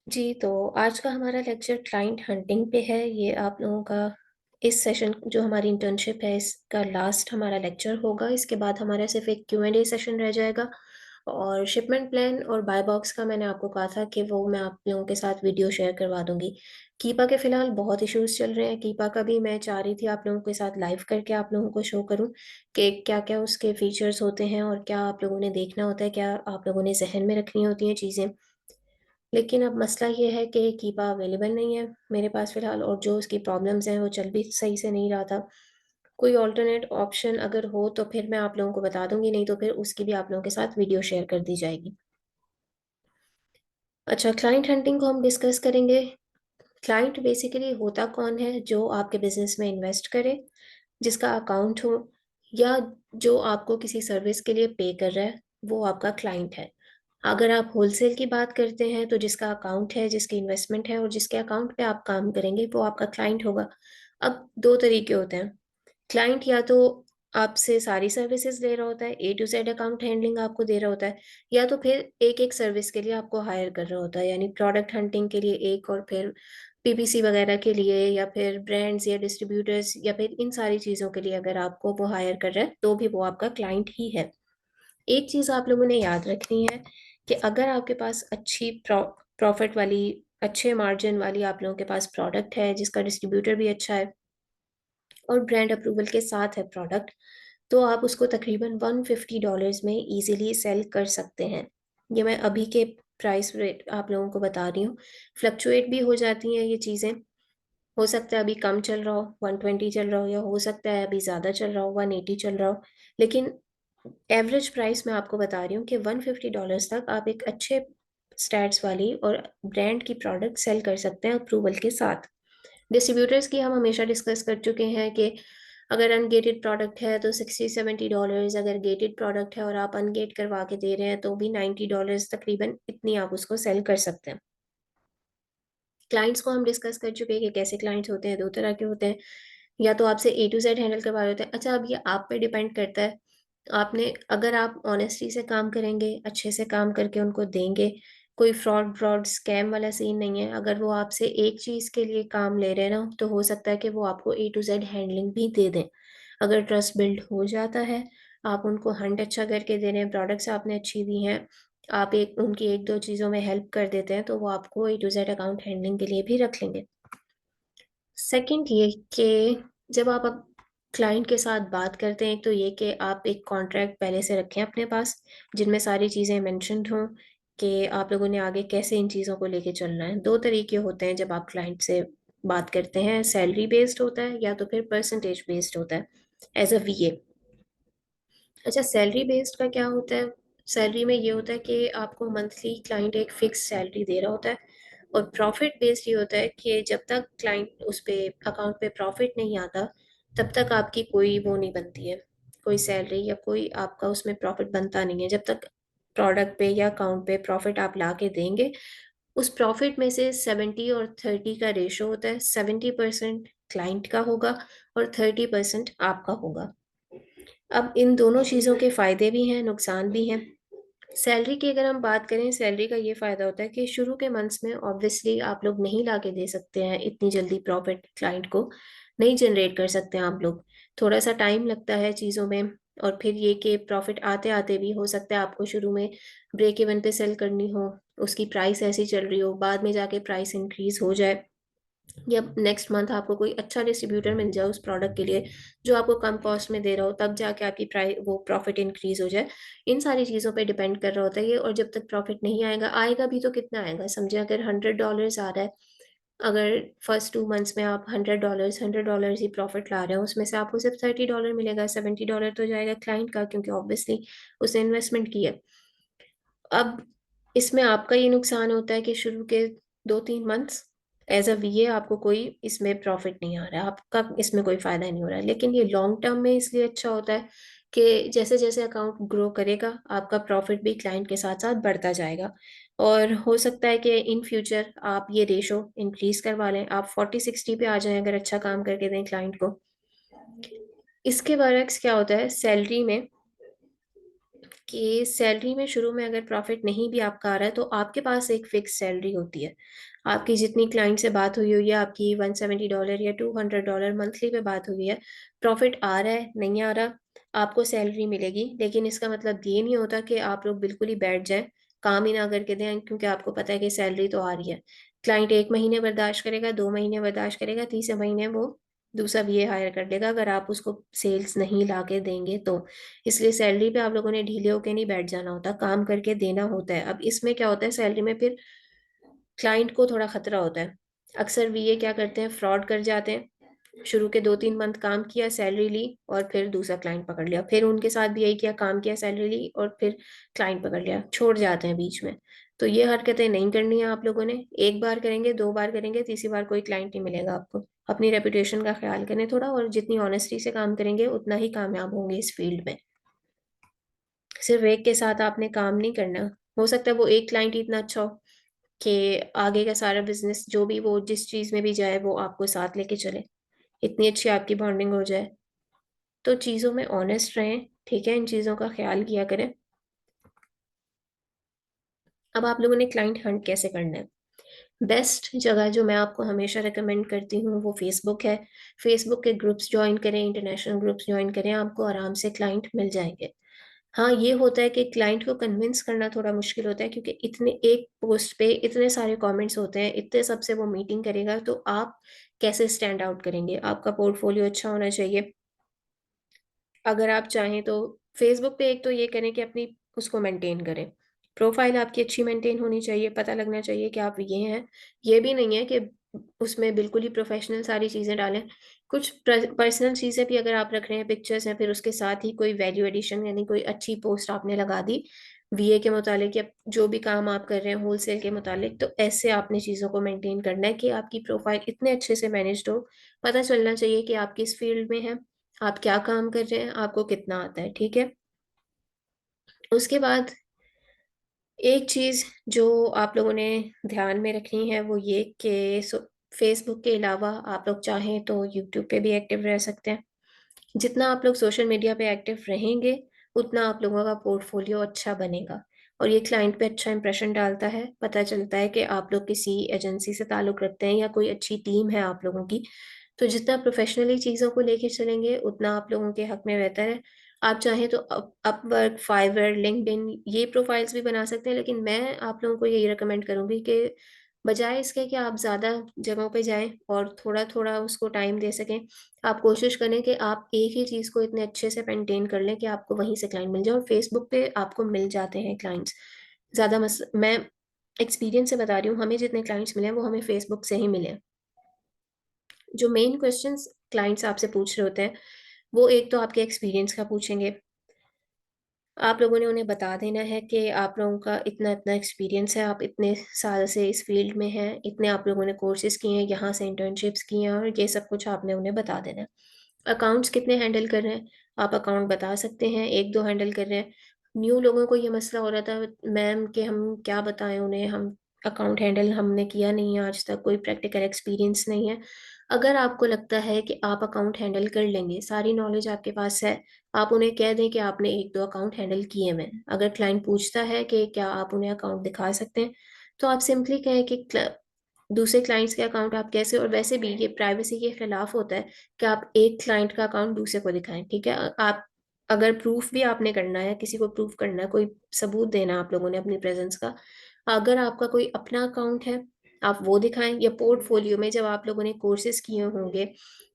जी, तो आज का हमारा लेक्चर क्लाइंट हंटिंग पे है। ये आप लोगों का इस सेशन जो हमारी इंटर्नशिप है इसका लास्ट हमारा लेक्चर होगा। इसके बाद हमारा सिर्फ एक Q&A सेशन रह जाएगा और शिपमेंट प्लान और बाय बॉक्स का मैंने आपको कहा था कि वो मैं आप लोगों के साथ वीडियो शेयर करवा दूँगी। कीपा के फ़िलहाल बहुत इश्यूज़ चल रहे हैं। कीपा का भी मैं चाह रही थी आप लोगों के साथ लाइव करके आप लोगों को शो करूँ कि क्या-क्या उसके फीचर्स होते हैं और क्या आप लोगों ने देखना होता है, क्या आप लोगों ने ज़हन में रखनी होती हैं चीज़ें। लेकिन अब मसला ये है कि कीपा अवेलेबल नहीं है मेरे पास फ़िलहाल और जो उसकी प्रॉब्लम्स हैं वो चल भी सही से नहीं रहा था। कोई अल्टरनेट ऑप्शन अगर हो तो फिर मैं आप लोगों को बता दूँगी, नहीं तो फिर उसकी भी आप लोगों के साथ वीडियो शेयर कर दी जाएगी। अच्छा, क्लाइंट हंटिंग को हम डिस्कस करेंगे। क्लाइंट बेसिकली होता कौन है? जो आपके बिज़नेस में इन्वेस्ट करे, जिसका अकाउंट हो या जो आपको किसी सर्विस के लिए पे कर रहा है, वो आपका क्लाइंट है। अगर आप होलसेल की बात करते हैं तो जिसका अकाउंट है, जिसकी इन्वेस्टमेंट है और जिसके अकाउंट पे आप काम करेंगे वो आपका क्लाइंट होगा। अब 2 तरीके होते हैं। क्लाइंट या तो आपसे सारी सर्विसेज़ ले रहा होता है, ए टू ज़ेड अकाउंट हैंडलिंग आपको दे रहा होता है, या तो फिर एक-एक सर्विस के लिए आपको हायर कर रहा होता है, यानी प्रोडक्ट हंटिंग के लिए एक और फिर पीपीसी वगैरह के लिए या फिर ब्रांड्स या डिस्ट्रीब्यूटर्स या फिर इन सारी चीज़ों के लिए अगर आपको वो हायर कर रहा है, तो भी वो आपका क्लाइंट ही है। एक चीज़ आप लोगों ने याद रखनी है कि अगर आपके पास अच्छी प्रॉफ़िट वाली, अच्छे मार्जिन वाली आप लोगों के पास प्रोडक्ट है, जिसका डिस्ट्रीब्यूटर भी अच्छा है और ब्रांड अप्रूवल के साथ है प्रोडक्ट, तो आप उसको तकरीबन $150 में ईज़िली सेल कर सकते हैं। ये मैं अभी के प्राइस रेट आप लोगों को बता रही हूँ। फ्लक्चुएट भी हो जाती हैं ये चीज़ें। हो सकता है अभी कम चल रहा हो, 120 चल रहा हो, या हो सकता है अभी ज़्यादा चल रहा हो, 180 चल रहा हो। लेकिन एवरेज प्राइस मैं आपको बता रही हूँ कि $150 तक आप एक अच्छे स्टैट्स वाली और ब्रांड की प्रोडक्ट सेल कर सकते हैं अप्रूवल के साथ। डिस्ट्रीब्यूटर्स की हम हमेशा डिस्कस कर चुके हैं कि अगर अनगेटेड प्रोडक्ट है तो $60-70, अगर गेटेड प्रोडक्ट है और आप अनगेट करवा के दे रहे हैं तो भी $90 तकरीबन इतनी आप उसको सेल कर सकते हैं। क्लाइंट्स को हम डिस्कस कर चुके हैं कि कैसे क्लाइंट्स होते हैं, 2 तरह के होते हैं। या तो आपसे ए टू ज़ेड हैंडल करवा रहे होते हैं। अच्छा, अब ये आप पे डिपेंड करता है। आपने अगर आप ऑनेस्टी से काम करेंगे, अच्छे से काम करके उनको देंगे, कोई फ्रॉड स्कैम वाला सीन नहीं है। अगर वो आपसे एक चीज़ के लिए काम ले रहे हैं ना, तो हो सकता है कि वो आपको ए टू ज़ेड हैंडलिंग भी दे दें। अगर ट्रस्ट बिल्ड हो जाता है, आप उनको हंट अच्छा करके दे रहे हैं, प्रोडक्ट्स आपने अच्छी दी हैं, आप एक उनकी 1-2 चीज़ों में हेल्प कर देते हैं, तो वो आपको ए टू ज़ेड अकाउंट हैंडलिंग के लिए भी रख लेंगे। सेकंड ये कि जब आप अब क्लाइंट के साथ बात करते हैं, एक तो ये कि आप एक कॉन्ट्रैक्ट पहले से रखें अपने पास, जिनमें सारी चीज़ें मेंशन्ड हों कि आप लोगों ने आगे कैसे इन चीज़ों को लेके चलना है। 2 तरीके होते हैं जब आप क्लाइंट से बात करते हैं, सैलरी बेस्ड होता है या तो फिर परसेंटेज बेस्ड होता है, एज़ अ वीए। अच्छा, सैलरी बेस्ड का क्या होता है? सैलरी में ये होता है कि आपको मंथली क्लाइंट एक फिक्स सैलरी दे रहा होता है और प्रॉफिट बेस्ड ये होता है कि जब तक क्लाइंट उस पे अकाउंट पे प्रॉफिट नहीं आता, तब तक आपकी कोई वो नहीं बनती है, कोई सैलरी या कोई आपका उसमें प्रॉफिट बनता नहीं है। जब तक प्रोडक्ट पे या अकाउंट पे प्रॉफिट आप ला के देंगे, उस प्रॉफिट में से 70 और 30 का रेशो होता है। 70% क्लाइंट का होगा और 30% आपका होगा। अब इन दोनों चीज़ों के फ़ायदे भी हैं, नुकसान भी हैं। सैलरी की अगर हम बात करें, सैलरी का ये फ़ायदा होता है कि शुरू के मंथ्स में ऑब्वियसली आप लोग नहीं ला के दे सकते हैं इतनी जल्दी प्रॉफ़िट क्लाइंट को, नहीं जनरेट कर सकते हैं आप लोग। थोड़ा-सा टाइम लगता है चीज़ों में और फिर ये कि प्रॉफ़िट आते-आते भी हो सकता है आपको शुरू में ब्रेक इवन पे सेल करनी हो, उसकी प्राइस ऐसी चल रही हो, बाद में जाके प्राइस इंक्रीज़ हो जाए। या नेक्स्ट मंथ आपको कोई अच्छा डिस्ट्रीब्यूटर मिल जाए उस प्रोडक्ट के लिए, जो आपको कम कॉस्ट में दे रहा हो, तब जाके आपकी वो प्रॉफ़िट इंक्रीज़ हो जाए। इन सारी चीज़ों पे डिपेंड कर रहा होता है ये, और जब तक प्रॉफ़िट नहीं आएगा, आएगा भी तो कितना आएगा? समझिए अगर $100 आ रहा है, अगर फर्स्ट 2 मंथ्स में आप $100 ही प्रॉफ़िट ला रहे हो, उसमें से आपको सिर्फ़ $30 मिलेगा, $70 तो जाएगा क्लाइंट का, क्योंकि ऑब्वियसली उसने इन्वेस्टमेंट की है। अब इसमें आपका ये नुकसान होता है कि शुरू के 2-3 मंथ्स एज़ अ वीए आपको कोई इसमें प्रॉफ़िट नहीं आ रहा है, आपका इसमें कोई फ़ायदा नहीं हो रहा है। लेकिन ये लॉन्ग टर्म में इसलिए अच्छा होता है कि जैसे-जैसे अकाउंट ग्रो करेगा, आपका प्रॉफ़िट भी क्लाइंट के साथ-साथ बढ़ता जाएगा। और हो सकता है कि इन फ्यूचर आप ये रेशो इंक्रीज़ करवा लें, आप 40-60 पे आ जाएँ अगर अच्छा काम करके दें क्लाइंट को। इसके बरअक्स क्या होता है सैलरी में कि सैलरी में शुरू में अगर प्रॉफिट नहीं भी आपका आ रहा है तो आपके पास एक फिक्स सैलरी होती है। आपकी जितनी क्लाइंट से बात हुई हुई है, आपकी $170 या $200 मंथली पे बात हुई है, प्रॉफिट आ रहा है नहीं आ रहा, आपको सैलरी मिलेगी। लेकिन इसका मतलब ये नहीं होता कि आप लोग बिल्कुल ही बैठ जाएं, काम ही ना करके दें, क्योंकि आपको पता है कि सैलरी तो आ रही है। क्लाइंट 1 महीने बर्दाश्त करेगा, 2 महीने बर्दाश्त करेगा, तीसरे महीने वो दूसरा बीए हायर कर लेगा अगर आप उसको सेल्स नहीं ला के देंगे तो। इसलिए सैलरी पे आप लोगों ने ढीले होके नहीं बैठ जाना होता, काम करके देना होता है। अब इसमें क्या होता है, सैलरी में फिर क्लाइंट को थोड़ा खतरा होता है। अक्सर वीए क्या करते हैं, फ्रॉड कर जाते हैं। शुरू के 2-3 मंथ काम किया, सैलरी ली, और फिर दूसरा क्लाइंट पकड़ लिया, फिर उनके साथ भी यही किया, काम किया, सैलरी ली, और फिर क्लाइंट पकड़ लिया, छोड़ जाते हैं बीच में। तो ये हरकतें नहीं करनी है आप लोगों ने। एक बार करेंगे, 2 बार करेंगे, तीसरी बार कोई क्लाइंट नहीं मिलेगा आपको। अपनी रेपुटेशन का ख्याल करें थोड़ा, और जितनी ऑनेस्टी से काम करेंगे उतना ही कामयाब होंगे इस फील्ड में। सिर्फ एक के साथ आपने काम नहीं करना। हो सकता है वो एक क्लाइंट ही इतना अच्छा हो कि आगे का सारा बिजनेस जो भी वो जिस चीज में भी जाए वो आपको साथ लेके चले, इतनी अच्छी आपकी बॉन्डिंग हो जाए। तो चीजों में ऑनेस्ट रहें, ठीक है, इन चीजों का ख्याल किया करें। अब आप लोगों ने क्लाइंट हंट कैसे करना है। बेस्ट जगह जो मैं आपको हमेशा रिकमेंड करती हूँ वो फेसबुक है। फेसबुक के ग्रुप्स ज्वाइन करें, इंटरनेशनल ग्रुप्स ज्वाइन करें, आपको आराम से क्लाइंट मिल जाएंगे। हाँ, ये होता है कि क्लाइंट को कन्विंस करना थोड़ा मुश्किल होता है, क्योंकि इतने एक पोस्ट पे इतने सारे कमेंट्स होते हैं, इतने सबसे वो मीटिंग करेगा, तो आप कैसे स्टैंड आउट करेंगे। आपका पोर्टफोलियो अच्छा होना चाहिए। अगर आप चाहें तो फेसबुक पे एक तो ये करें कि अपनी उसको मेंटेन करें। प्रोफाइल आपकी अच्छी मेंटेन होनी चाहिए, पता लगना चाहिए कि आप ये हैं। ये भी नहीं है कि उसमें बिल्कुल ही प्रोफेशनल सारी चीज़ें डालें। कुछ पर्सनल चीज़ें भी अगर आप रख रहे हैं, पिक्चर्स हैं, फिर उसके साथ ही कोई वैल्यू एडिशन यानी कोई अच्छी पोस्ट आपने लगा दी वीए के मुतालिक, या जो भी काम आप कर रहे हैं होलसेल के मुतालिक, तो ऐसे आपने चीज़ों को मेंटेन करना है कि आपकी प्रोफाइल इतने अच्छे से मैनेज्ड हो। पता चलना चाहिए कि आप किस फील्ड में हैं, आप क्या काम कर रहे हैं, आपको कितना आता है, ठीक है। उसके बाद एक चीज जो आप लोगों ने ध्यान में रखनी है वो ये कि फेसबुक के अलावा आप लोग चाहें तो यूट्यूब पे भी एक्टिव रह सकते हैं। जितना आप लोग सोशल मीडिया पे एक्टिव रहेंगे उतना आप लोगों का पोर्टफोलियो अच्छा बनेगा, और ये क्लाइंट पे अच्छा इंप्रेशन डालता है। पता चलता है कि आप लोग किसी एजेंसी से ताल्लुक रखते हैं या कोई अच्छी टीम है आप लोगों की। तो जितना प्रोफेशनली चीज़ों को लेके चलेंगे उतना आप लोगों के हक में बेहतर है। आप चाहें तो अपवर्क, फाइवर, लिंक्डइन ये प्रोफाइल्स भी बना सकते हैं, लेकिन मैं आप लोगों को यही रिकमेंड करूंगी कि बजाय इसके कि आप ज़्यादा जगहों पे जाएं और थोड़ा थोड़ा उसको टाइम दे सकें, आप कोशिश करें कि आप एक ही चीज़ को इतने अच्छे से मेंटेन कर लें कि आपको वहीं से क्लाइंट मिल जाए। और फेसबुक पे आपको मिल जाते हैं क्लाइंट्स। मैं एक्सपीरियंस से बता रही हूँ, हमें जितने क्लाइंट्स मिले हैं वो हमें फेसबुक से ही मिले हैं। जो मेन क्वेश्चंस क्लाइंट्स आपसे पूछ रहे होते हैं वो एक तो आपके एक्सपीरियंस का पूछेंगे। आप लोगों ने उन्हें बता देना है कि आप लोगों का इतना इतना एक्सपीरियंस है, आप इतने साल से इस फील्ड में हैं, इतने आप लोगों ने कोर्सेज किए हैं, यहाँ से इंटर्नशिप्स की हैं, और ये सब कुछ आपने उन्हें बता देना है। अकाउंट्स कितने हैंडल कर रहे हैं, आप अकाउंट बता सकते हैं, 1-2 हैंडल कर रहे हैं। न्यू लोगों को ये मसला हो रहा था मैम कि हम क्या बताएं उन्हें, हम अकाउंट हैंडल हमने किया नहीं है आज तक, कोई प्रैक्टिकल एक्सपीरियंस नहीं है। अगर आपको लगता है कि आप अकाउंट हैंडल कर लेंगे, सारी नॉलेज आपके पास है, आप उन्हें कह दें कि आपने 1-2 अकाउंट हैंडल किए हुए हैं। अगर क्लाइंट पूछता है कि क्या आप उन्हें अकाउंट दिखा सकते हैं, तो आप सिंपली कहें कि दूसरे क्लाइंट्स के अकाउंट आप कैसे, और वैसे भी ये प्राइवेसी के खिलाफ होता है कि आप एक क्लाइंट का अकाउंट दूसरे को दिखाएं, ठीक है। आप अगर प्रूफ भी आपने करना है, किसी को प्रूफ करना है, कोई सबूत देना आप लोगों ने अपनी प्रेजेंस का, अगर आपका कोई अपना अकाउंट है आप वो दिखाएं, या पोर्टफोलियो में जब आप लोगों ने कोर्सेज किए होंगे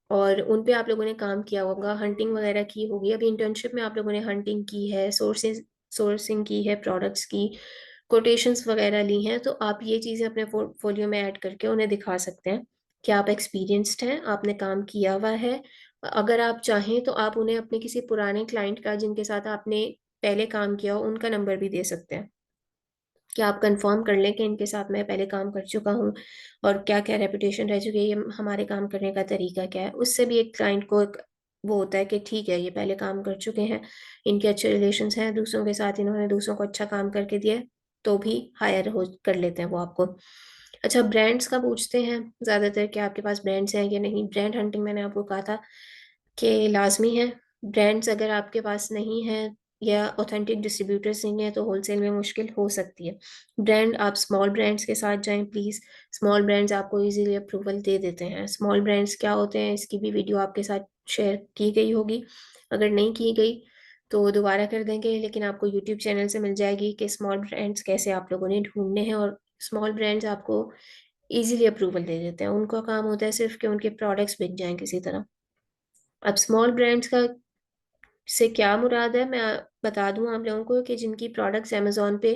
और उन पे आप लोगों ने काम किया होगा, हंटिंग वगैरह की होगी, अभी इंटर्नशिप में आप लोगों ने हंटिंग की है, सोर्सिंग की है प्रोडक्ट्स की, कोटेशंस वगैरह ली हैं, तो आप ये चीज़ें अपने पोर्टफोलियो में ऐड करके उन्हें दिखा सकते हैं कि आप एक्सपीरियंस्ड हैं, आपने काम किया हुआ है। अगर आप चाहें तो आप उन्हें अपने किसी पुराने क्लाइंट का जिनके साथ आपने पहले काम किया हो उनका नंबर भी दे सकते हैं, कि आप कंफर्म कर लें कि इनके साथ मैं पहले काम कर चुका हूँ और क्या क्या रेपुटेशन रह चुकी है, ये हमारे काम करने का तरीका क्या है। उससे भी एक क्लाइंट को एक वो होता है कि ठीक है ये पहले काम कर चुके हैं, इनके अच्छे रिलेशंस हैं दूसरों के साथ, इन्होंने दूसरों को अच्छा काम करके दिया है, तो भी हायर हो कर लेते हैं वो आपको। अच्छा, ब्रांड्स का पूछते हैं ज़्यादातर कि आपके पास ब्रांड्स हैं या नहीं। ब्रांड हंटिंग मैंने आपको कहा था कि लाजमी है। ब्रांड्स अगर आपके पास नहीं है या ऑथेंटिक डिस्ट्रीब्यूटर्स नहीं है तो होलसेल में मुश्किल हो सकती है। ब्रांड, आप स्मॉल ब्रांड्स के साथ जाएं प्लीज़। स्मॉल ब्रांड्स आपको इजीली अप्रूवल दे देते हैं। स्मॉल ब्रांड्स क्या होते हैं, इसकी भी वीडियो आपके साथ शेयर की गई होगी, अगर नहीं की गई तो दोबारा कर देंगे, लेकिन आपको यूट्यूब चैनल से मिल जाएगी कि स्मॉल ब्रांड्स कैसे आप लोगों ने ढूंढने हैं। और स्मॉल ब्रांड्स आपको इजीली अप्रूवल दे देते हैं। उनका काम होता है सिर्फ कि उनके प्रोडक्ट्स बिक जाएं किसी तरह। अब स्मॉल ब्रांड्स का से क्या मुराद है, मैं बता दूं आप लोगों को, कि जिनकी प्रोडक्ट्स अमेजोन पे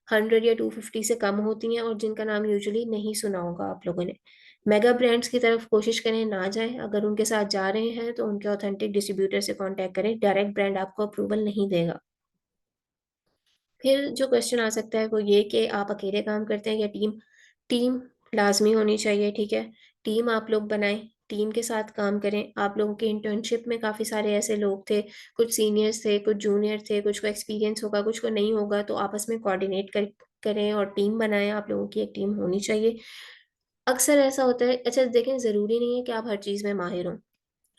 100 या 250 से कम होती हैं और जिनका नाम यूजुअली नहीं सुना होगा आप लोगों ने। मेगा ब्रांड्स की तरफ कोशिश करें ना जाएं। अगर उनके साथ जा रहे हैं तो उनके ऑथेंटिक डिस्ट्रीब्यूटर से कांटेक्ट करें, डायरेक्ट ब्रांड आपको अप्रूवल नहीं देगा। फिर जो क्वेश्चन आ सकता है वो ये कि आप अकेले काम करते हैं या टीम। टीम लाजमी होनी चाहिए, ठीक है। टीम आप लोग बनाएं, टीम के साथ काम करें। आप लोगों के इंटर्नशिप में काफ़ी सारे ऐसे लोग थे, कुछ सीनियर्स थे, कुछ जूनियर थे, कुछ को एक्सपीरियंस होगा, कुछ को नहीं होगा, तो आपस में कोऑर्डिनेट करें और टीम बनाएं। आप लोगों की एक टीम होनी चाहिए। अक्सर ऐसा होता है, अच्छा देखें, ज़रूरी नहीं है कि आप हर चीज़ में माहिर हों।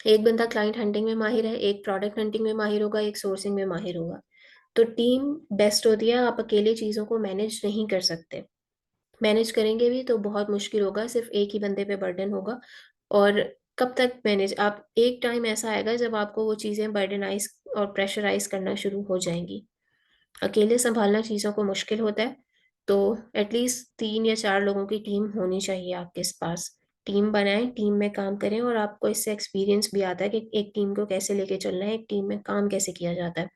एक बंदा क्लाइंट हंटिंग में माहिर है, एक प्रोडक्ट हंटिंग में माहिर होगा, एक सोर्सिंग में माहिर होगा। तो टीम बेस्ट होती है। आप अकेले चीज़ों को मैनेज नहीं कर सकते। मैनेज करेंगे भी तो बहुत मुश्किल होगा, सिर्फ एक ही बंदे पे बर्डन होगा। और कब तक मैनेज, आप एक टाइम ऐसा आएगा जब आपको वो चीज़ें बर्डनाइज और प्रेशराइज करना शुरू हो जाएंगी। अकेले संभालना चीज़ों को मुश्किल होता है। तो एटलीस्ट 3 या 4 लोगों की टीम होनी चाहिए आपके पास। टीम बनाएं, टीम में काम करें, और आपको इससे एक्सपीरियंस भी आता है कि एक टीम को कैसे लेके चलना है, एक टीम में काम कैसे किया जाता है।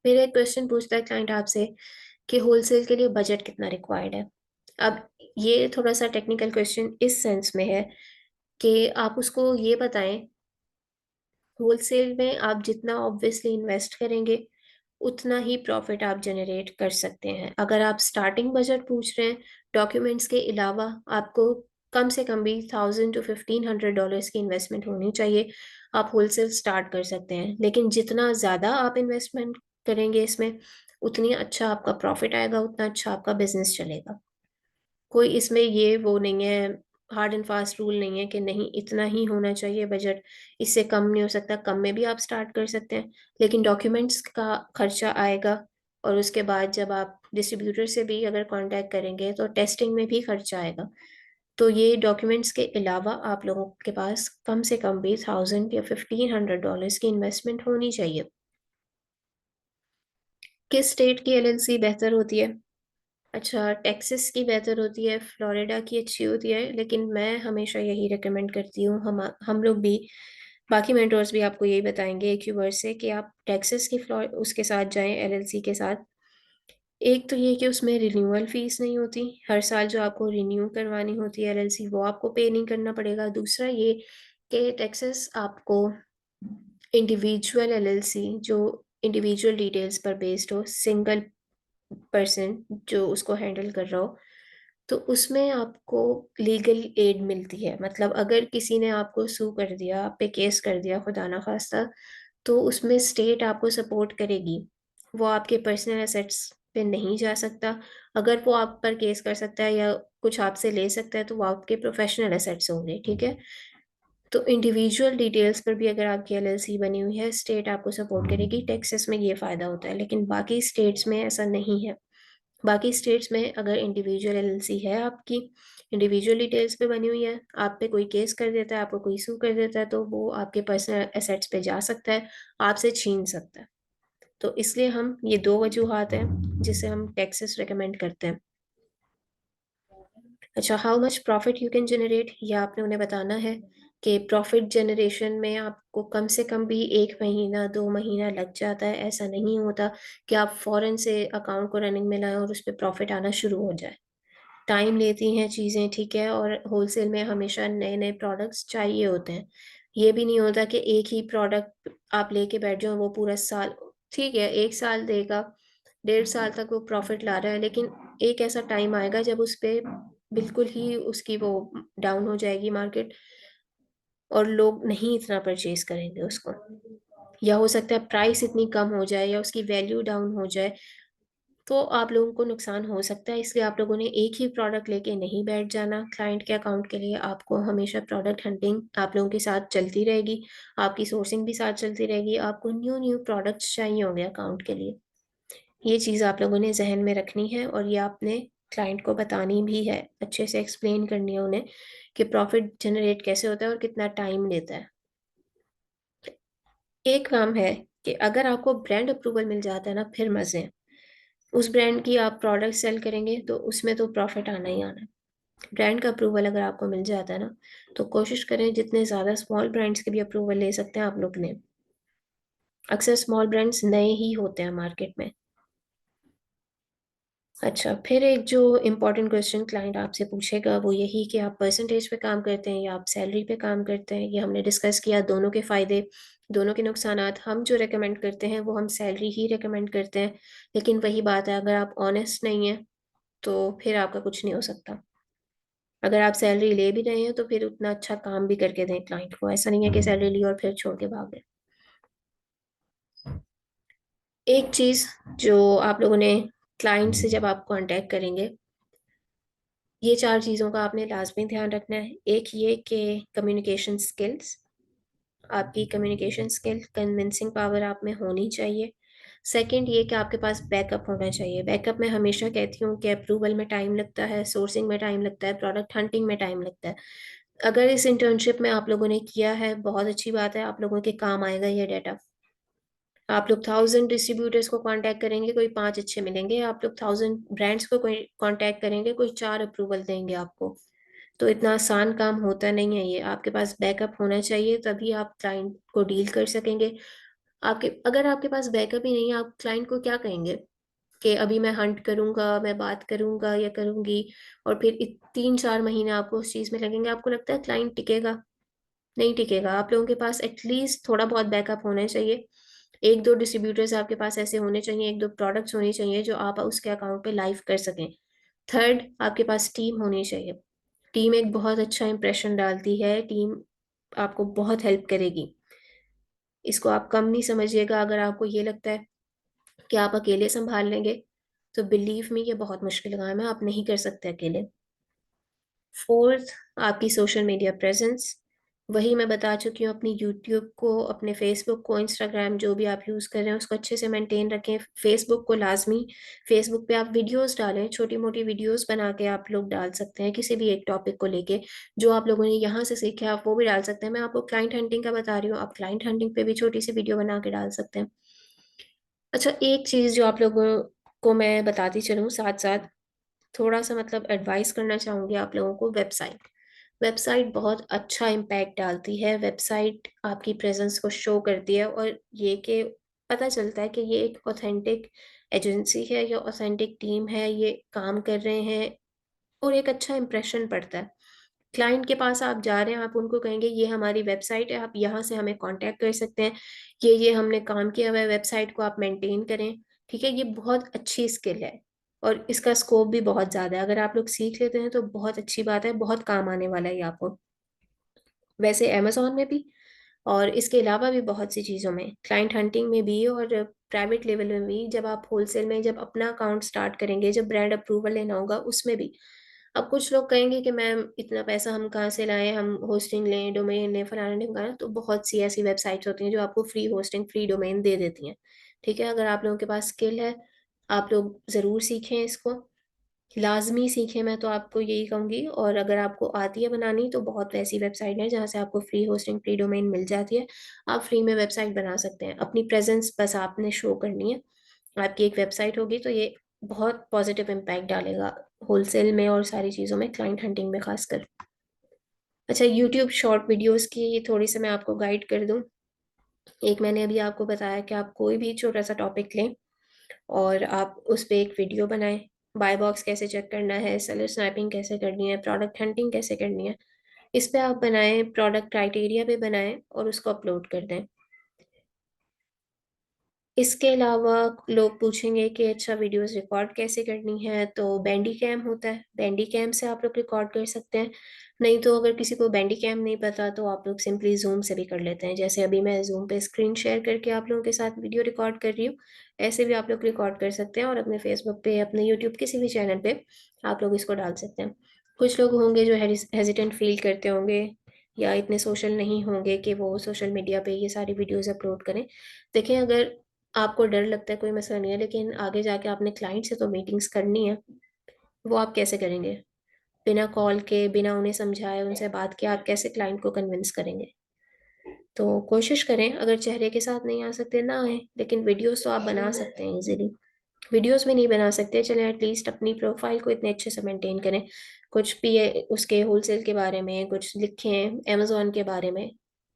मेरा एक क्वेश्चन पूछता है क्लाइंट आपसे कि होलसेल के लिए बजट कितना रिक्वायर्ड है। अब ये थोड़ा सा टेक्निकल क्वेश्चन इस सेंस में है कि आप उसको ये बताएं, होलसेल में आप जितना ऑब्वियसली इन्वेस्ट करेंगे उतना ही प्रॉफिट आप जनरेट कर सकते हैं। अगर आप स्टार्टिंग बजट पूछ रहे हैं, डॉक्यूमेंट्स के अलावा आपको कम से कम भी $1,000 to $1,500 की इन्वेस्टमेंट होनी चाहिए। आप होलसेल स्टार्ट कर सकते हैं, लेकिन जितना ज़्यादा आप इन्वेस्टमेंट करेंगे इसमें, उतनी अच्छा आपका प्रॉफिट आएगा, उतना अच्छा आपका बिजनेस चलेगा। कोई इसमें ये वो नहीं है, हार्ड एंड फास्ट रूल नहीं है कि नहीं इतना ही होना चाहिए बजट, इससे कम नहीं हो सकता। कम में भी आप स्टार्ट कर सकते हैं, लेकिन डॉक्यूमेंट्स का खर्चा आएगा। और उसके बाद जब आप डिस्ट्रीब्यूटर से भी अगर कांटेक्ट करेंगे तो टेस्टिंग में भी खर्चा आएगा। तो ये डॉक्यूमेंट्स के अलावा आप लोगों के पास कम से कम भी 1,000 या $1,500 की इन्वेस्टमेंट होनी चाहिए। किस स्टेट की एलएलसी बेहतर होती है? अच्छा, टेक्सास की बेहतर होती है, फ्लोरिडा की अच्छी होती है, लेकिन मैं हमेशा यही रिकमेंड करती हूँ, हम लोग भी, बाकी मेंटोर्स भी आपको यही बताएंगे एक ही वर्ड से, कि आप टेक्सास की फ्लोर उसके साथ जाएं, एलएलसी के साथ। एक तो ये कि उसमें रिन्यूअल फीस नहीं होती, हर साल जो आपको रिन्यू करवानी होती है एलएलसी वो आपको पे नहीं करना पड़ेगा। दूसरा ये कि टेक्सास आपको इंडिविजुअल एलएलसी, जो इंडिविजुअल डिटेल्स पर बेस्ड हो, सिंगल पर्सन जो उसको हैंडल कर रहा हो, तो उसमें आपको लीगल एड मिलती है। मतलब अगर किसी ने आपको सू कर दिया, आप पे केस कर दिया खुदा ना खास्ता, तो उसमें स्टेट आपको सपोर्ट करेगी। वो आपके पर्सनल एसेट्स पे नहीं जा सकता। अगर वो आप पर केस कर सकता है या कुछ आपसे ले सकता है तो वो आपके प्रोफेशनल एसेट्स होंगे, ठीक है। तो इंडिविजुअल डिटेल्स पर भी अगर आपकी एलएलसी बनी हुई है, स्टेट आपको सपोर्ट करेगी। टेक्सास में ये फायदा होता है, लेकिन बाकी स्टेट्स में ऐसा नहीं है। बाकी स्टेट्स में अगर इंडिविजुअल एलएलसी है आपकी, इंडिविजुअल डिटेल्स पे बनी हुई है, आप पे कोई केस कर देता है, आपको कोई सू कर देता है, तो वो आपके पर्सनल एसेट्स पे जा सकता है, आपसे छीन सकता है। तो इसलिए हम, ये दो वजूहात हैं जिसे हम टैक्सेस रेकमेंड करते हैं। अच्छा, how much profit you can generate, या आपने उन्हें बताना है कि प्रॉफिट जनरेशन में आपको कम से कम भी 1 महीना 2 महीना लग जाता है। ऐसा नहीं होता कि आप फौरन से अकाउंट को रनिंग में लाएं और उस पर प्रॉफिट आना शुरू हो जाए। टाइम लेती हैं चीज़ें, ठीक है। और होलसेल में हमेशा नए नए प्रोडक्ट्स चाहिए होते हैं। ये भी नहीं होता कि एक ही प्रोडक्ट आप लेके बैठ जाओ वो पूरा साल, ठीक है, 1 साल देगा, 1.5 साल तक वो प्रॉफिट ला रहा है, लेकिन एक ऐसा टाइम आएगा जब उस पे बिल्कुल ही उसकी वो डाउन हो जाएगी मार्केट, और लोग नहीं इतना परचेज करेंगे उसको। या हो सकता है प्राइस इतनी कम हो जाए या उसकी वैल्यू डाउन हो जाए, तो आप लोगों को नुकसान हो सकता है, इसलिए आप लोगों ने एक ही प्रोडक्ट लेके नहीं बैठ जाना क्लाइंट के अकाउंट के लिए। आपको हमेशा प्रोडक्ट हंटिंग आप लोगों के साथ चलती रहेगी, आपकी सोर्सिंग भी साथ चलती रहेगी, आपको न्यू न्यू प्रोडक्ट्स चाहिए होंगे अकाउंट के लिए। ये चीज़ आप लोगों ने ज़हन में रखनी है और ये आपने क्लाइंट को बतानी भी है, अच्छे से एक्सप्लेन करनी है उन्हें कि प्रॉफिट जनरेट कैसे होता है और कितना टाइम लेता है। एक काम है कि अगर आपको ब्रांड अप्रूवल मिल जाता है ना, फिर मज़े हैं। उस ब्रांड की आप प्रोडक्ट सेल करेंगे तो उसमें तो प्रॉफिट आना ही आना है। ब्रांड का अप्रूवल अगर आपको मिल जाता है ना, तो कोशिश करें जितने ज़्यादा स्मॉल ब्रांड्स के भी अप्रूवल ले सकते हैं आप लोग लें। अक्सर स्मॉल ब्रांड्स नए ही होते हैं मार्केट में। अच्छा, फिर एक जो इम्पोर्टेंट क्वेश्चन क्लाइंट आपसे पूछेगा वो यही कि आप परसेंटेज पे काम करते हैं या आप सैलरी पे काम करते हैं। ये हमने डिस्कस किया, दोनों के फ़ायदे, दोनों के नुकसानात। हम जो रेकमेंड करते हैं वो हम सैलरी ही रेकमेंड करते हैं। लेकिन वही बात है, अगर आप ऑनेस्ट नहीं हैं तो फिर आपका कुछ नहीं हो सकता। अगर आप सैलरी ले भी रहे हैं तो फिर उतना अच्छा काम भी करके दें क्लाइंट को। ऐसा नहीं है कि सैलरी ली और फिर छोड़ के भाग गए। एक चीज़ जो आप लोगों ने क्लाइंट से जब आप कॉन्टैक्ट करेंगे, ये 4 चीज़ों का आपने लाज़मी ध्यान रखना है। एक ये कि कम्युनिकेशन स्किल्स, आपकी कम्युनिकेशन स्किल, कन्विंसिंग पावर आप में होनी चाहिए। सेकंड ये कि आपके पास बैकअप होना चाहिए। बैकअप मैं हमेशा कहती हूँ कि अप्रूवल में टाइम लगता है, सोर्सिंग में टाइम लगता है, प्रोडक्ट हंटिंग में टाइम लगता है। अगर इस इंटर्नशिप में आप लोगों ने किया है, बहुत अच्छी बात है, आप लोगों के काम आएगा ये डाटा। आप लोग 1000 डिस्ट्रीब्यूटर्स को कांटेक्ट करेंगे, कोई 5 अच्छे मिलेंगे। आप लोग 1000 ब्रांड्स को कोई कांटेक्ट करेंगे, कोई 4 अप्रूवल देंगे आपको। तो इतना आसान काम होता नहीं है ये। आपके पास बैकअप होना चाहिए, तभी आप क्लाइंट को डील कर सकेंगे। आपके अगर आपके पास बैकअप ही नहीं है, आप क्लाइंट को क्या कहेंगे कि अभी मैं हंट करूँगा, मैं बात करूँगा या करूँगी, और फिर इत 3-4 महीने आपको उस चीज़ में लगेंगे। आपको लगता है क्लाइंट टिकेगा? नहीं टिकेगा। आप लोगों के पास एटलीस्ट थोड़ा बहुत बैकअप होना चाहिए। 1-2 डिस्ट्रीब्यूटर्स आपके पास ऐसे होने चाहिए, 1-2 प्रोडक्ट्स होने चाहिए जो आप उसके अकाउंट पे लाइव कर सकें। थर्ड, आपके पास टीम होनी चाहिए। टीम एक बहुत अच्छा इंप्रेशन डालती है, टीम आपको बहुत हेल्प करेगी। इसको आप कम नहीं समझिएगा। अगर आपको ये लगता है कि आप अकेले सँभाल लेंगे, तो बिलीव मी ये बहुत मुश्किल काम है, आप नहीं कर सकते अकेले। फोर्थ, आपकी सोशल मीडिया प्रेजेंस। वही मैं बता चुकी हूँ, अपनी यूट्यूब को, अपने फेसबुक को, इंस्टाग्राम जो भी आप यूज़ कर रहे हैं उसको अच्छे से मेंटेन रखें। फेसबुक को लाजमी, फेसबुक पे आप वीडियोस डालें, छोटी मोटी वीडियोस बना के आप लोग डाल सकते हैं किसी भी एक टॉपिक को लेके। जो आप लोगों ने यहाँ से सीखा है आप वो भी डाल सकते हैं। मैं आपको क्लाइंट हंटिंग का बता रही हूँ, आप क्लाइंट हंटिंग पे भी छोटी सी वीडियो बना के डाल सकते हैं। अच्छा, एक चीज़ जो आप लोगों को मैं बताती चलूँ साथ साथ, थोड़ा सा मतलब एडवाइस करना चाहूँगी आप लोगों को। वेबसाइट, वेबसाइट बहुत अच्छा इम्पैक्ट डालती है। वेबसाइट आपकी प्रेजेंस को शो करती है और ये कि पता चलता है कि ये एक ऑथेंटिक एजेंसी है या ऑथेंटिक टीम है, ये काम कर रहे हैं, और एक अच्छा इंप्रेशन पड़ता है। क्लाइंट के पास आप जा रहे हैं, आप उनको कहेंगे ये हमारी वेबसाइट है, आप यहाँ से हमें कॉन्टैक्ट कर सकते हैं। ये हमने काम किया हुआ है, वेबसाइट को आप मेंटेन करें। ठीक है? ये बहुत अच्छी स्किल है और इसका स्कोप भी बहुत ज़्यादा है। अगर आप लोग सीख लेते हैं तो बहुत अच्छी बात है, बहुत काम आने वाला है ये आपको। वैसे अमेज़न में भी और इसके अलावा भी बहुत सी चीज़ों में, क्लाइंट हंटिंग में भी और प्राइवेट लेवल में भी, जब आप होलसेल में जब अपना अकाउंट स्टार्ट करेंगे, जब ब्रांड अप्रूवल लेना होगा उसमें भी। अब कुछ लोग कहेंगे कि मैम इतना पैसा हम कहाँ से लाएँ, हम होस्टिंग लें, डोमेन लें, फलाना-ढिमकाना। तो बहुत सी ऐसी वेबसाइट्स होती हैं जो आपको फ्री होस्टिंग, फ्री डोमेन दे देती हैं। ठीक है? अगर आप लोगों के पास स्किल है, आप लोग ज़रूर सीखें इसको। लाज़मी सीखें, मैं तो आपको यही कहूँगी। और अगर आपको आती है बनानी तो बहुत ऐसी वेबसाइट है जहाँ से आपको फ्री होस्टिंग, फ्री डोमेन मिल जाती है। आप फ्री में वेबसाइट बना सकते हैं। अपनी प्रेज़ेंस बस आपने शो करनी है। आपकी एक वेबसाइट होगी तो ये बहुत पॉज़िटिव इम्पैक्ट डालेगा होलसेल में और सारी चीज़ों में, क्लाइंट हंटिंग में ख़ासकर। अच्छा, यूट्यूब शॉर्ट वीडियोज़ की थोड़ी-सी मैं आपको गाइड कर दूँ। एक मैंने अभी आपको बताया कि आप कोई भी छोटा-सा टॉपिक लें और आप उस पे एक वीडियो बनाएँ। बाय बॉक्स कैसे चेक करना है, सेलर स्नैपिंग कैसे करनी है, प्रोडक्ट हंटिंग कैसे करनी है, इस पे आप बनाएँ, प्रोडक्ट क्राइटेरिया पे बनाएँ और उसको अपलोड कर दें। इसके अलावा लोग पूछेंगे कि अच्छा वीडियोस रिकॉर्ड कैसे करनी है, तो बैंडी कैम होता है, बैंडी कैम से आप लोग रिकॉर्ड कर सकते हैं। नहीं तो अगर किसी को बैंडी कैम नहीं पता तो आप लोग सिंपली जूम से भी कर लेते हैं, जैसे अभी मैं जूम पे स्क्रीन शेयर करके आप लोगों के साथ वीडियो रिकॉर्ड कर रही हूँ। ऐसे भी आप लोग रिकॉर्ड कर सकते हैं और अपने फेसबुक पे, अपने यूट्यूब किसी भी चैनल पे आप लोग इसको डाल सकते हैं। कुछ लोग होंगे जो हेजिटेंट फील करते होंगे या इतने सोशल नहीं होंगे कि वो सोशल मीडिया पे ये सारी वीडियोस अपलोड करें। देखें, अगर आपको डर लगता है कोई मसला नहीं है, लेकिन आगे जाके आपने क्लाइंट से तो मीटिंग्स करनी है, वो आप कैसे करेंगे? बिना कॉल के, बिना उन्हें समझाए, उनसे बात किए आप कैसे क्लाइंट को कन्विंस करेंगे? तो कोशिश करें, अगर चेहरे के साथ नहीं आ सकते ना आए, लेकिन वीडियोस तो आप बना सकते हैं इजीली। वीडियोस भी नहीं बना सकते, चले एटलीस्ट अपनी प्रोफाइल को इतने अच्छे से मेंटेन करें। कुछ भी उसके होलसेल के बारे में कुछ लिखें, अमेजोन के बारे में।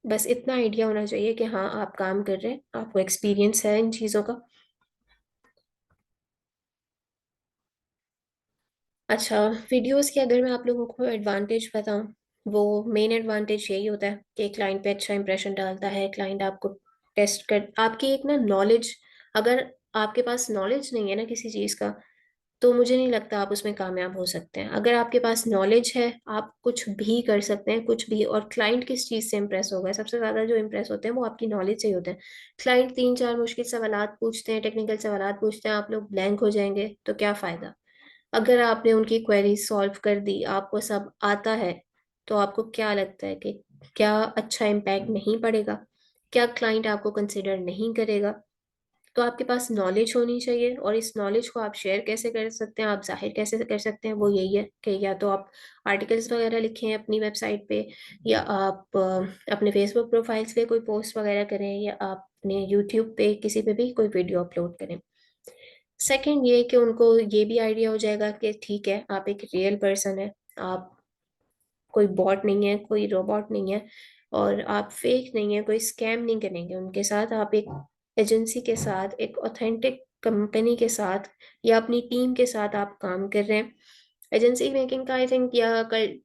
बस इतना आइडिया होना चाहिए कि हाँ आप काम कर रहे हैं, आपको एक्सपीरियंस है इन चीज़ों का। अच्छा, वीडियोस की अगर मैं आप लोगों को एडवांटेज बताऊं, वो मेन एडवांटेज यही होता है कि क्लाइंट पे अच्छा इंप्रेशन डालता है। क्लाइंट आपको टेस्ट कर, आपकी एक ना नॉलेज, अगर आपके पास नॉलेज नहीं है ना किसी चीज़ का, तो मुझे नहीं लगता आप उसमें कामयाब हो सकते हैं। अगर आपके पास नॉलेज है, आप कुछ भी कर सकते हैं, कुछ भी। और क्लाइंट किस चीज़ से इंप्रेस होगा? सबसे ज़्यादा जो इंप्रेस होते हैं वो आपकी नॉलेज से ही होते हैं। क्लाइंट तीन चार मुश्किल सवालात पूछते हैं, टेक्निकल सवालात पूछते हैं, आप लोग ब्लैंक हो जाएंगे तो क्या फ़ायदा? अगर आपने उनकी क्वेरी सॉल्व कर दी, आपको सब आता है, तो आपको क्या लगता है कि क्या अच्छा इम्पैक्ट नहीं पड़ेगा? क्या क्लाइंट आपको कंसिडर नहीं करेगा? तो आपके पास नॉलेज होनी चाहिए, और इस नॉलेज को आप शेयर कैसे कर सकते हैं, आप जाहिर कैसे कर सकते हैं, वो यही है कि या तो आप आर्टिकल्स वगैरह लिखें अपनी वेबसाइट पे, या आप अपने फेसबुक प्रोफाइल्स पे कोई पोस्ट वगैरह करें, या आप अपने यूट्यूब पे किसी पे भी कोई वीडियो अपलोड करें। सेकंड ये कि उनको ये भी आइडिया हो जाएगा कि ठीक है, आप एक रियल पर्सन है, आप कोई बॉट नहीं है, कोई रोबोट नहीं है, और आप फेक नहीं है, कोई स्कैम नहीं करेंगे उनके साथ। आप एक एजेंसी के साथ, एक ऑथेंटिक कंपनी के साथ या अपनी टीम के साथ आप काम कर रहे हैं। एजेंसी मेकिंग का आई थिंक, या कल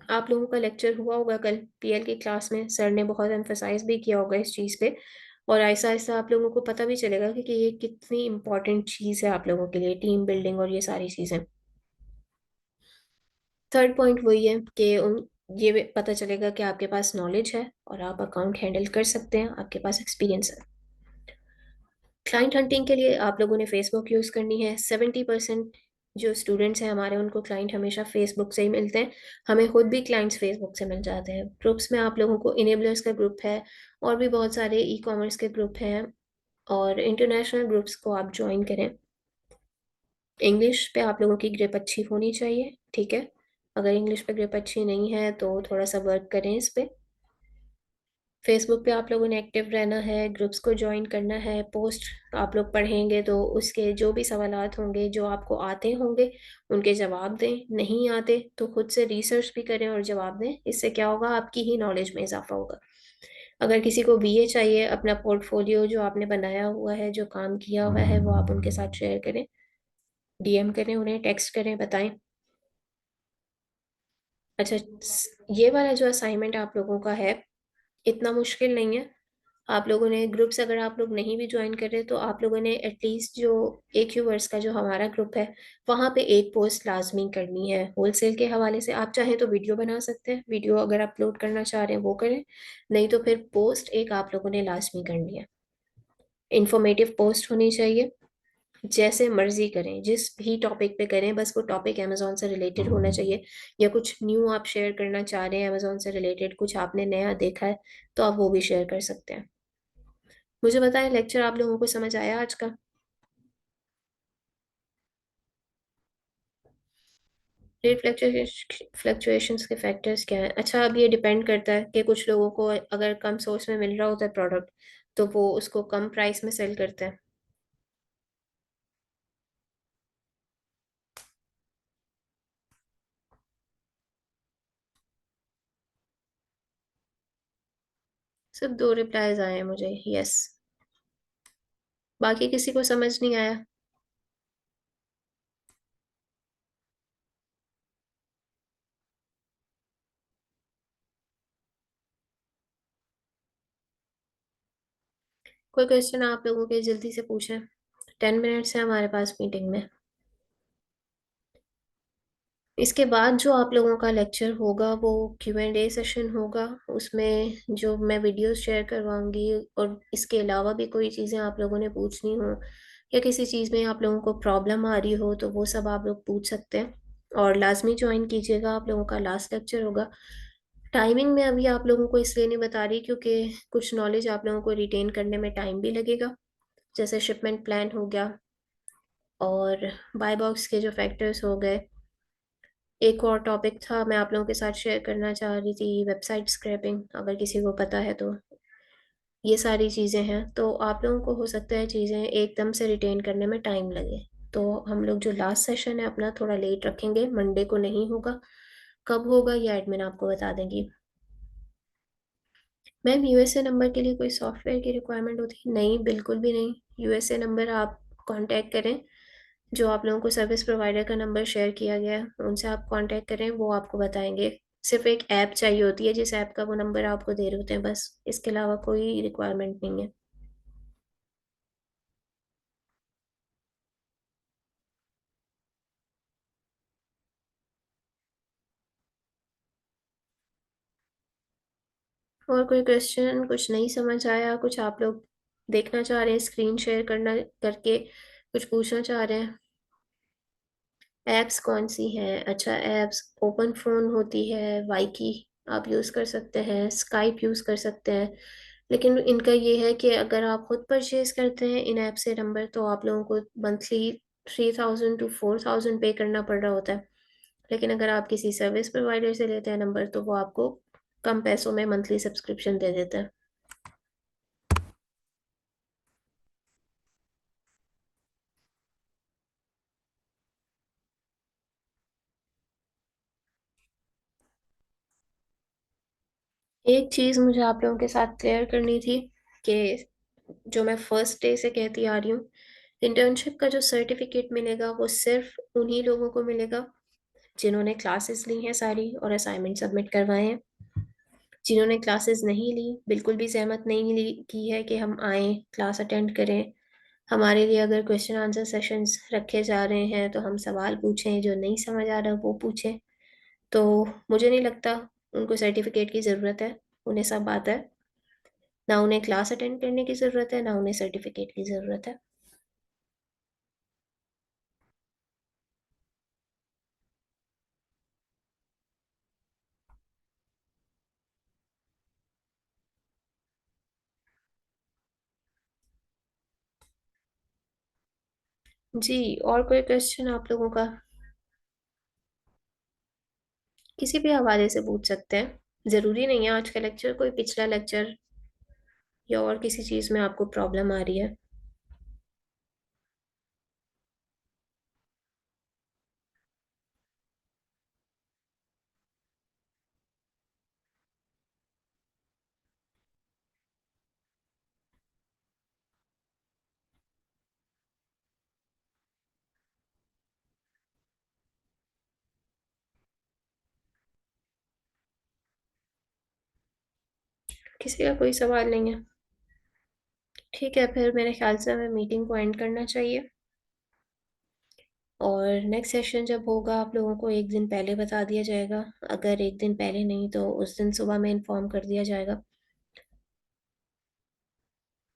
आप लोगों का लेक्चर हुआ होगा कल पीएल की क्लास में, सर ने बहुत एम्फेसाइज भी किया होगा इस चीज़ पे। और ऐसा ऐसा आप लोगों को पता भी चलेगा कि ये कितनी इंपॉर्टेंट चीज़ है आप लोगों के लिए, टीम बिल्डिंग और ये सारी चीज़ें। थर्ड पॉइंट वही है कि उन ये भी पता चलेगा कि आपके पास नॉलेज है और आप अकाउंट हैंडल कर सकते हैं, आपके पास एक्सपीरियंस है। क्लाइंट हंटिंग के लिए आप लोगों ने फेसबुक यूज़ करनी है। 70% जो स्टूडेंट्स हैं हमारे, उनको क्लाइंट हमेशा फेसबुक से ही मिलते हैं। हमें खुद भी क्लाइंट्स फेसबुक से मिल जाते हैं। ग्रुप्स में आप लोगों को इनेबलर्स का ग्रुप है, और भी बहुत सारे ई कॉमर्स के ग्रुप हैं, और इंटरनेशनल ग्रुप्स को आप ज्वाइन करें। इंग्लिश पे आप लोगों की ग्रिप अच्छी होनी चाहिए, ठीक है? अगर इंग्लिश पे ग्रिप अच्छी नहीं है तो थोड़ा सा वर्क करें इस पे। फेसबुक पे आप लोगों ने एक्टिव रहना है, ग्रुप्स को ज्वाइन करना है। पोस्ट आप लोग पढ़ेंगे तो उसके जो भी सवालात होंगे, जो आपको आते होंगे, उनके जवाब दें। नहीं आते तो खुद से रिसर्च भी करें और जवाब दें। इससे क्या होगा, आपकी ही नॉलेज में इजाफा होगा। अगर किसी को बीए चाहिए, अपना पोर्टफोलियो जो आपने बनाया हुआ है, जो काम किया हुआ है, वो आप उनके साथ शेयर करें, डीएम करें, उन्हें टेक्स्ट करें, बताएं। अच्छा, ये वाला जो असाइनमेंट आप लोगों का है, इतना मुश्किल नहीं है। आप लोगों ने ग्रुप्स, अगर आप लोग नहीं भी ज्वाइन कर रहे तो आप लोगों ने एटलीस्ट जो एक यूवर्स का जो हमारा ग्रुप है, वहाँ पे एक पोस्ट लाजमी करनी है होलसेल के हवाले से। आप चाहें तो वीडियो बना सकते हैं, वीडियो अगर अपलोड करना चाह रहे हैं वो करें। नहीं तो फिर पोस्ट एक आप लोगों ने लाजमी करनी है। इंफॉर्मेटिव पोस्ट होनी चाहिए। जैसे मर्जी करें, जिस भी टॉपिक पे करें, बस वो टॉपिक अमेजोन से रिलेटेड होना चाहिए, या कुछ न्यू आप शेयर करना चाह रहे हैं अमेजोन से रिलेटेड, कुछ आपने नया देखा है, तो आप वो भी शेयर कर सकते हैं। मुझे बताएं, लेक्चर आप लोगों को समझ आया आज का? रेट फ्लक्चुएशंस के फैक्टर्स क्या है? अच्छा, अब ये डिपेंड करता है कि कुछ लोगों को अगर कम सोर्स में मिल रहा होता है प्रोडक्ट, तो वो उसको कम प्राइस में सेल करते हैं। सिर्फ दो रिप्लाईज आए हैं मुझे, यस। बाकी किसी को समझ नहीं आया? कोई क्वेश्चन आप लोगों के जल्दी से पूछें। 10 मिनट्स है हमारे पास मीटिंग में। इसके बाद जो आप लोगों का लेक्चर होगा वो Q&A सेशन होगा। उसमें जो मैं वीडियोस शेयर करवाऊंगी, और इसके अलावा भी कोई चीज़ें आप लोगों ने पूछनी हो या किसी चीज़ में आप लोगों को प्रॉब्लम आ रही हो तो वो सब आप लोग पूछ सकते हैं। और लाजमी ज्वाइन कीजिएगा, आप लोगों का लास्ट लेक्चर होगा। टाइमिंग में अभी आप लोगों को इसलिए नहीं बता रही क्योंकि कुछ नॉलेज आप लोगों को रिटेन करने में टाइम भी लगेगा, जैसे शिपमेंट प्लान हो गया और बाय बॉक्स के जो फैक्टर्स हो गए। एक और टॉपिक था मैं आप लोगों के साथ शेयर करना चाह रही थी, वेबसाइट स्क्रैपिंग, अगर किसी को पता है तो। ये सारी चीज़ें हैं, तो आप लोगों को हो सकता है चीज़ें एकदम से रिटेन करने में टाइम लगे। तो हम लोग जो लास्ट सेशन है अपना थोड़ा लेट रखेंगे, मंडे को नहीं होगा। कब होगा ये एडमिन आपको बता देंगी। मैम, यूएसए नंबर के लिए कोई सॉफ्टवेयर की रिक्वायरमेंट होती है? नहीं, बिल्कुल भी नहीं। यूएसए नंबर आप कांटेक्ट करें, जो आप लोगों को सर्विस प्रोवाइडर का नंबर शेयर किया गया है उनसे आप कांटेक्ट करें, वो आपको बताएंगे। सिर्फ एक ऐप चाहिए होती है जिस ऐप का वो नंबर आपको दे रहे होते हैं, बस। इसके अलावा कोई रिक्वायरमेंट नहीं है। और कोई क्वेश्चन, कुछ नहीं समझ आया, कुछ आप लोग देखना चाह रहे हैं, स्क्रीन शेयर करना करके कुछ पूछना चाह रहे हैं? एप्स कौन सी हैं? अच्छा, एप्स ओपन फोन होती है, वाइकी आप यूज़ कर सकते हैं, स्काइप यूज़ कर सकते हैं। लेकिन इनका ये है कि अगर आप खुद परचेज करते हैं इन ऐप से नंबर, तो आप लोगों को मंथली 3,000 to 4,000 पे करना पड़ रहा होता है। लेकिन अगर आप किसी सर्विस प्रोवाइडर से लेते हैं नंबर, तो वो आपको कम पैसों में मंथली सब्सक्रिप्शन दे देता है। एक चीज़ मुझे आप लोगों के साथ क्लियर करनी थी कि जो मैं फर्स्ट डे से कहती आ रही हूँ, इंटर्नशिप का जो सर्टिफिकेट मिलेगा वो सिर्फ उन्हीं लोगों को मिलेगा जिन्होंने क्लासेस ली हैं सारी और असाइनमेंट सबमिट करवाए हैं। जिन्होंने क्लासेस नहीं ली, बिल्कुल भी सहमत नहीं ली की है कि हम आए क्लास अटेंड करें, हमारे लिए अगर क्वेश्चन आंसर सेशंस रखे जा रहे हैं तो हम सवाल पूछें, जो नहीं समझ आ रहा वो पूछें, तो मुझे नहीं लगता उनको सर्टिफिकेट की ज़रूरत है। उन्हें सब आता है। ना उन्हें क्लास अटेंड करने की ज़रूरत है, ना उन्हें सर्टिफिकेट की ज़रूरत है। जी, और कोई क्वेश्चन आप लोगों का? किसी भी हवाले से पूछ सकते हैं, ज़रूरी नहीं है आज का लेक्चर, कोई पिछला लेक्चर या और किसी चीज़ में आपको प्रॉब्लम आ रही है। किसी का कोई सवाल नहीं है? ठीक है, फिर मेरे ख्याल से हमें मीटिंग को एंड करना चाहिए। और नेक्स्ट सेशन जब होगा आप लोगों को एक दिन पहले बता दिया जाएगा। अगर एक दिन पहले नहीं तो उस दिन सुबह में इन्फॉर्म कर दिया जाएगा।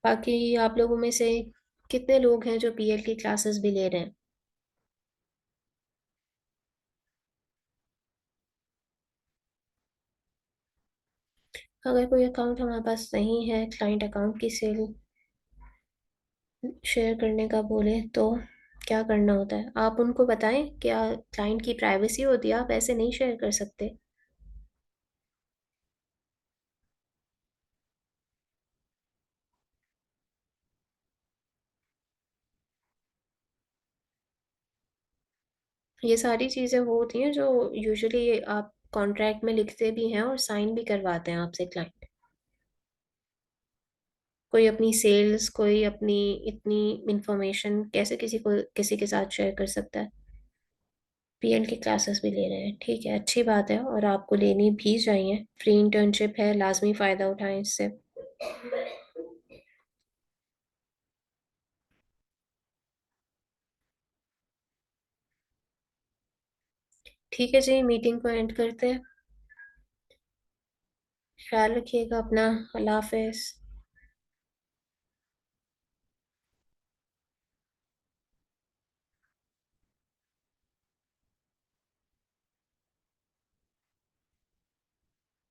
बाकी आप लोगों में से कितने लोग हैं जो पीएल की क्लासेस भी ले रहे हैं? अगर कोई अकाउंट हमारे पास नहीं है, क्लाइंट अकाउंट की सेल शेयर करने का बोले तो क्या करना होता है? आप उनको बताएं, क्या क्लाइंट की प्राइवेसी होती है, आप ऐसे नहीं शेयर कर सकते। ये सारी चीज़ें वो होती हैं जो यूजुअली आप कॉन्ट्रैक्ट में लिखते भी हैं और साइन भी करवाते हैं आपसे क्लाइंट। कोई अपनी सेल्स, कोई अपनी इतनी इंफॉर्मेशन कैसे किसी को किसी के साथ शेयर कर सकता है? पीएल की क्लासेस भी ले रहे हैं, ठीक है, अच्छी बात है, और आपको लेनी भी चाहिए। फ्री इंटर्नशिप है, लाजमी फ़ायदा उठाएं इससे। ठीक है जी, मीटिंग को एंड करते हैं। ख्याल रखिएगा अपना। अल्लाह हाफिज।